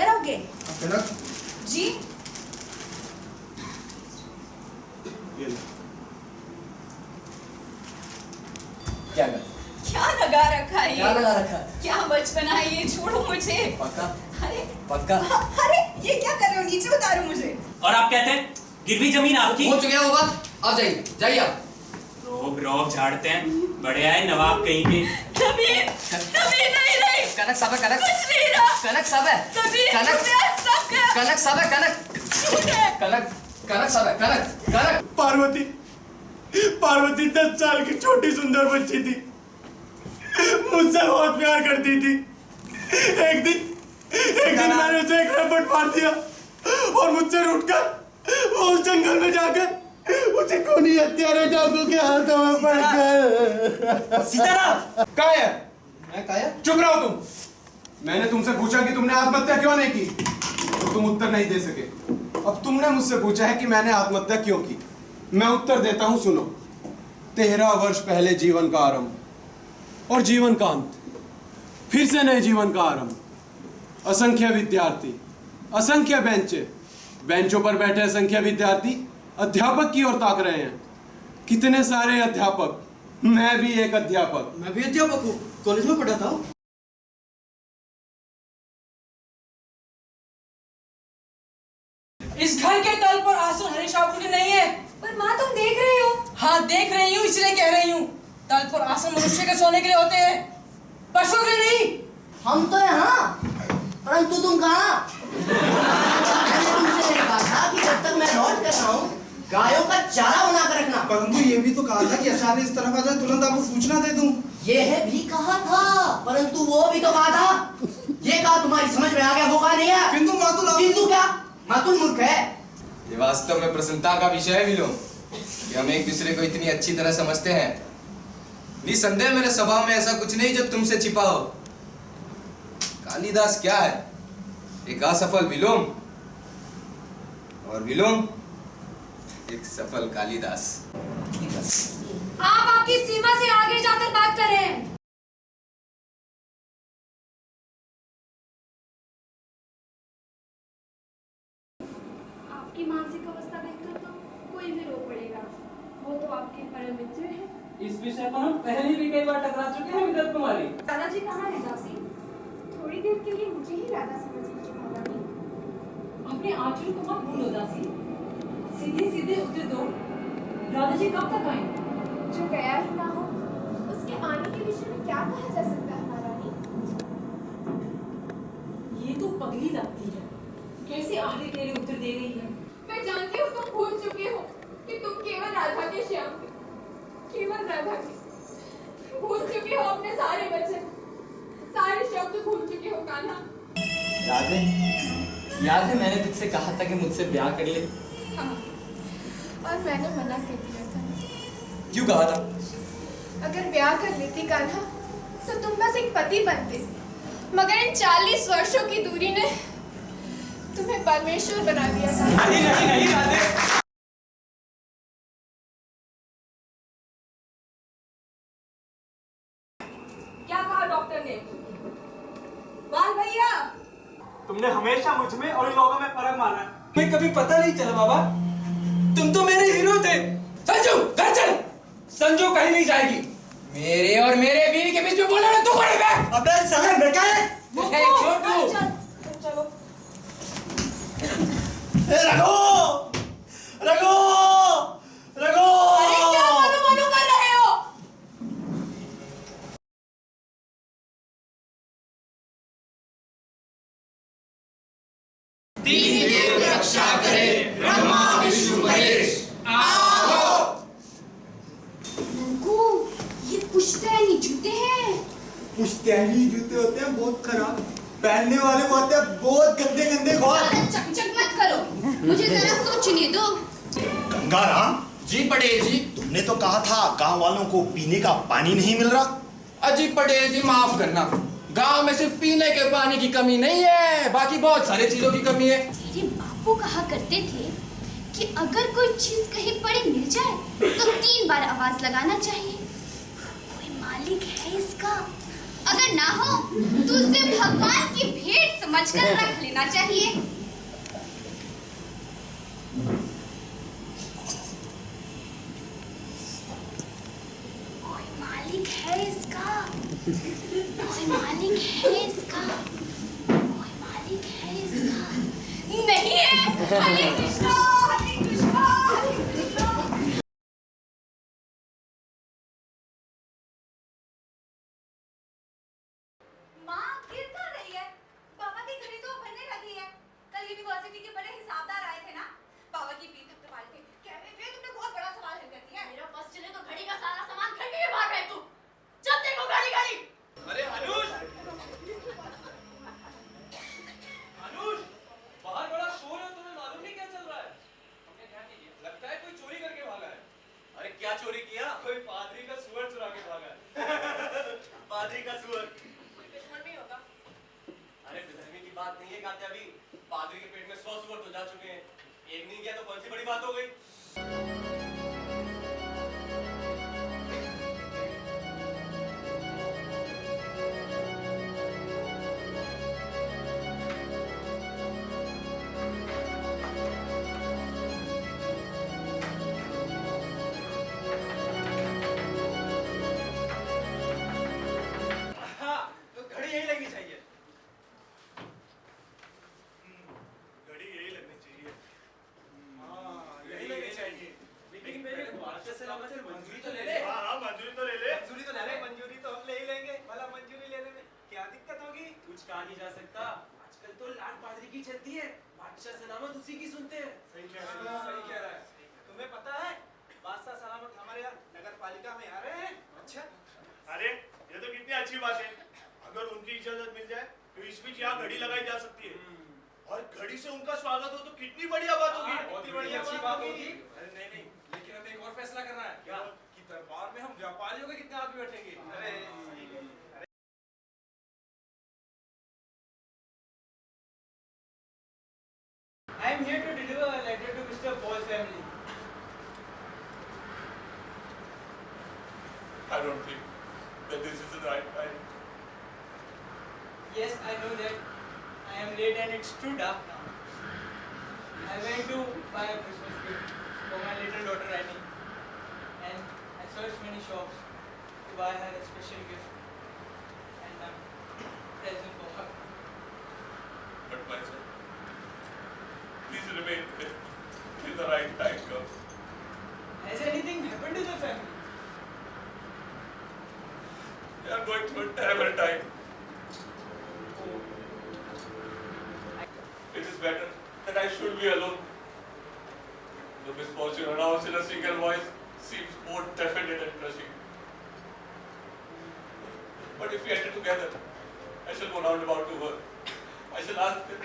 लेकर आओगे? जी क्या लगा रखा है? क्या लगा रखा है? क्या बचपना है ये, छोड़ो मुझे। पक्का? अरे पक्का? अरे ये क्या कर रहे हो, नीचे उतारो मुझे। और आप कहते हैं गिरवी जमीन आपकी? हो चुके होगा, आप जाइए जाइए आप। रोब झाड़ते हैं, बड़े आए नवाब कहीं के। समीर नहीं रही। कनक साहब है, कनक कुछ नहीं रहा। कनक साहब है, समीर कनक सब गया। कनक साहब है, कनक साहब है, कनक। पार्वती 10 साल की छोटी सुंदर बच्ची थी, मुझसे बहुत प्यार करती थी। एक दिन मैंने उसे एक रपट मार दिया और मुझसे रूठकर वो उस जंगल में जाकर उसे खूनी हत्यारे डाकू के हाथों में पड़कर। सीताराम कहाँ है? मैं काया? चुप रहो तुम। मैंने तुमसे पूछा कि तुमने आत्महत्या क्यों नहीं की, तो तुम उत्तर नहीं दे सके। अब तुमने मुझसे पूछा है कि मैंने आत्महत्या क्यों की। मैं उत्तर देता हूं, सुनो। 13 वर्ष पहले जीवन का आरंभ और जीवन का अंत, फिर से नए जीवन का आरंभ। असंख्य विद्यार्थी, असंख्य बेंचों पर बैठे असंख्य विद्यार्थी अध्यापक की ओर ताक रहे हैं। कितने सारे अध्यापक, मैं भी एक अध्यापक। मैं भी अध्यापक हूँ, कॉलेज में पढ़ा था। इस घर के तल पर आसन हरीश राव के नहीं है। पर माँ तुम देख रही हो। हाँ देख रही हूँ, इसलिए कह रही हूँ। तल पर आसन मनुष्य के सोने के लिए होते हैं, पशुओं के लिए नहीं। हम तो यहाँ, परंतु तुम कहाँ? मैंने तुमसे कहा था कि जब तक मैं लौट कर रहा हूँ गायों का चारा बना कर रखना। परंतु ये भी तो कहा था कि अचानक इस तरफ आ जाए तुरंत आपको सूचना दे दूं। यह भी कहा था, परंतु वो भी तो कहा था। ये कहा तुम्हारी समझ में आ गया, वो कहा नहीं है। किंतु मातुल किंतु क्या? मातुल मूर्ख है। ये वास्तव में प्रसन्नता का विषय है विलोम, कि हम एक दूसरे को इतनी अच्छी तरह समझते हैं। निसंदेह मेरे स्वभाव में ऐसा कुछ नहीं जो तुमसे छिपा हो। कालिदास क्या है? एक असफल विलोम, और विलोम एक सफल कालिदास। आप आपकी सीमा से आगे जाकर बात कर रहे हैं। आपकी मानसिक अवस्था देखकर तो कोई भी रो पड़ेगा। वो तो आपके परम मित्र हैं। इस विषय पर हम पहले भी कई बार टकरा चुके हैं विदर्भ कुमारी। दादाजी कहाँ है दासी? थोड़ी देर के लिए मुझे ही राधा समझ लीजिए महारानी। अपने आचरण को मत भूलो दासी, सीधे उत्तर दो। दादाजी कब तक आएंगे? जो गया ही ना हो उसके आने के विषय में क्या कहा जा सकता है महारानी? ये तो पगली लगती है, कैसे आगे तेरे उत्तर दे रही है। मैं जानती हूँ तुम भूल चुके हो कि तुम केवल राधा के श्याम थे, केवल राधा के। भूल चुके हो अपने सारे वचन, सारे शब्द भूल चुके हो कान्हा। याद है मैंने तुझसे कहा था कि मुझसे ब्याह कर ले। हाँ, और मैंने मना कर दिया था। क्यों कहा था? अगर ब्याह कर लेती कान्हा तो तुम बस एक पति बनते, मगर इन 40 वर्षों की दूरी ने तुम्हें परमेश्वर बना दिया था। नहीं राधे। क्या कहा डॉक्टर ने? बाल भैया, तुमने हमेशा मुझ में और इन लोगों में फर्क माना है। मैं कभी पता नहीं चला बाबा, तुम तो मेरे हीरो थे। संजू घर चल। संजू कहीं नहीं जाएगी। मेरे और मेरे बीवी के बीच में बोला ना तू करेगा। अबे साले बेकार है। छोटू चलो रघु अरे क्या मनु कर रहे हो? तीन देव रक्षा करे, ब्रह्मा विष्णु महेश। ये पुश्तैनी जूते हैं। पुश्तैनी जूते होते हैं बहुत खराब, पहनने वाले को होते हैं बहुत गंदे गंदे घोर। चकचक मत करो, मुझे जरा सोचने दो। गंगाराम जी पटेल जी। तुमने तो कहा था गांव वालों को पीने का पानी नहीं मिल रहा। अजी पटेल जी माफ करना, गांव में सिर्फ पीने के पानी की कमी नहीं है, बाकी बहुत सारी चीजों की कमी है। मेरे बापू कहा करते थे कि अगर कोई चीज कहीं पड़ी मिल जाए तो 3 बार आवाज लगाना चाहिए। कोई मालिक है इसका? अगर ना हो तो उसे भगवान की भेंट समझकर रख लेना चाहिए। कोई मालिक है इसका, कोई मालिक है इसका, कोई मालिक है इसका। नहीं है। हरे कृष्णा, हरे कृष्णा, हरे कृष्णा। माँ गिर कर रही है। बाबा की घड़ी तो बनने लगी है। कल यूनिवर्सिटी के बड़े हिसाबदार आए थे ना, बाबा की पीठ थपथपा के कह रहे थे तुमने बहुत बड़ा सवाल हल कर दिया। मेरा बस चले तो घड़ी का सारा सामान घड़ी में मार रहे तू। जब देखो घड़ी घड़ी। अरे अनुज, अनुज, बाहर बड़ा शोर है, तुम्हें मालूम नहीं क्या चल रहा है? हमने ध्यान नहीं दिया। लगता है कोई चोरी करके भागा है। अरे क्या चोरी किया? कोई पादरी का सुअर चुरा के भागा है। पादरी का सुअर। दुश्मन भी होगा। अरे बेधर्मी की बात नहीं है कात्याबी, पादरी के पेट में 100 सुअर तो जा चुके हैं, एक नहीं गया तो कौन सी बड़ी बात हो गई? हाँ, तो घड़ी यही लगनी चाहिए। घड़ी यही लगनी चाहिए। हाँ, यही लगनी चाहिए। लेकिन मेरे बादशाह सलामत से मंजूरी तो ले ले। हाँ, मंजूरी तो ले ले। मंजूरी तो ले ले। मंजूरी तो हम ले ही लेंगे। भला मंजूरी लेने में क्या दिक्कत होगी? कुछ कहा नहीं जा सकता। आजकल तो लाल पादरी की चलती है, बादशाह सलामत उसी की सुनते हैं। सही कह रहा है। सही कह रहा है। तुम्हें पता है बादशाह सलामत हमारे यहाँ नगर पालिका में आ रहे हैं? अच्छा। अरे ये तो कितनी अच्छी बात है। अगर उनकी इजाजत मिल जाए तो इस बीच यहाँ घड़ी लगाई जा सकती है, और घड़ी से उनका स्वागत हो तो कितनी बढ़िया बात होगी। बहुत ही बड़ी अच्छी बात होगी। अरे नहीं नहीं, लेकिन हमें एक और फैसला करना है। क्या? कि दरबार में हम व्यापारियों के कितने आदमी बैठेंगे? अरे I am here to deliver a letter to Mr. Paul's family. I don't think that this is the right time. Yes, I know that I am late and it's too dark now. I went to buy a Christmas gift for my little daughter Rani, and I searched many shops to buy her a special gift and a present for her. But my son, please remain till the right time comes. Has anything happened to the family? They are going through a terrible time. It is better that I should be alone. The misfortune announced in a single voice seems more definite and crushing. But if we enter together, I shall go roundabout to her. I shall ask them,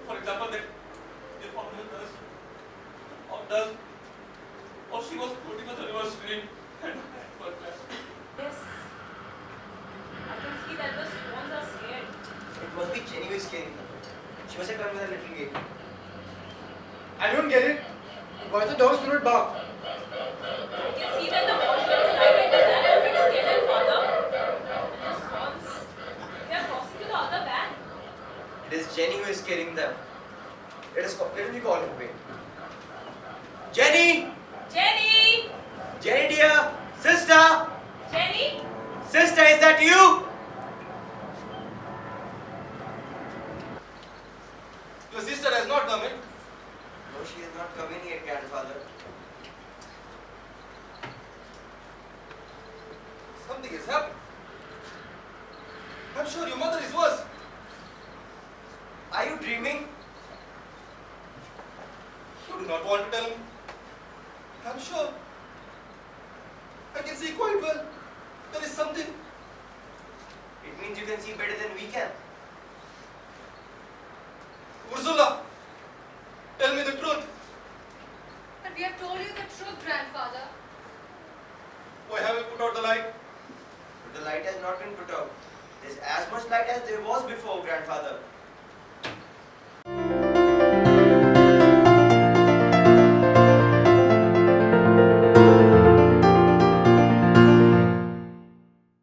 for example, that if on does, or she was putting on the reverse screen and Yes. I can see that the swans are scared. It must be Jenny who is scaring them. She must have come with a little gate. I don't get it. Why the dogs do not bark? I can see that the water is right at the back of its scared father. The swans, they are crossing to the other bank. It is Jenny who is scaring them. Let me call her. Wait. Jenny! Jenny! Jenny dear! Sister! Jenny! Sister, is that you? Your sister has not come in. No, she has not come in yet, grandfather. Something has happened. I'm sure your mother is worse. Are you dreaming? You do not want to tell me. I'm sure. I can see quite well. There is something. It means you can see better than we can. Ursula,